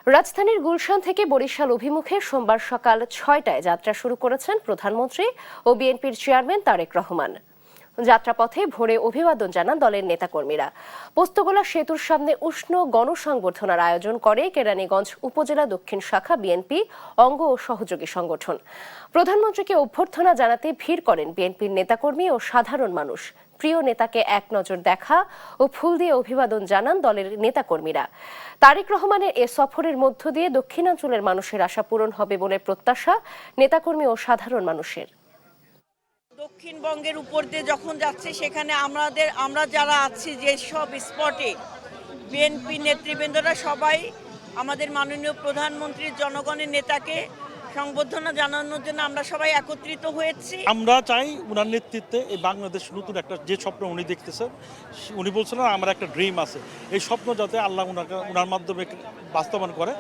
রাজধানীর গুলশান থেকে বরিশাল অভিমুখে সোমবার সকাল ৬টায় যাত্রা শুরু করেছেন প্রধানমন্ত্রী ও বিএনপির চেয়ারম্যান তারেক রহমান। যাত্রাপথে ভোরে অভিবাদন জানান দলের নেতাকর্মীরা। পোস্তগোলা সেতুর সামনে উষ্ণ গণসংবর্ধনার আয়োজন করে কেরানীগঞ্জ উপজেলা দক্ষিণ শাখা বিএনপি অঙ্গ ও সহযোগী সংগঠন। প্রধানমন্ত্রীকে অভ্যর্থনা জানাতে ভিড় করেন বিএনপির নেতাকর্মী ও সাধারণ মানুষ। প্রিয় নেতাকে এক নজর দেখা ও ফুল দিয়ে অভিবাদন জানান দলের নেতাকর্মীরা। তারেক রহমানের এ সফরের মধ্য দিয়ে দক্ষিণাঞ্চলের মানুষের আশা পূরণ হবে বলে প্রত্যাশা নেতাকর্মী ও সাধারণ মানুষের। দক্ষিণবঙ্গের উপর দিয়ে যখন যাচ্ছে সেখানে আমরা যারা আছি যে সব স্পটে বিএনপি নেতৃবৃন্দরা সবাই আমাদের মাননীয় প্রধানমন্ত্রীর জনগণের নেতাকে সংবর্ধনা জানানোর জন্য আমরা সবাই একত্রিত হয়েছি। আমরা চাই উনার নেতৃত্বে এই বাংলাদেশ নতুন একটা যে স্বপ্ন উনি দেখতেছেন, উনি বলছিলেন আমার একটা ড্রিম আছে, এই স্বপ্ন যাতে আল্লাহ উনার মাধ্যমে বাস্তবায়ন করে।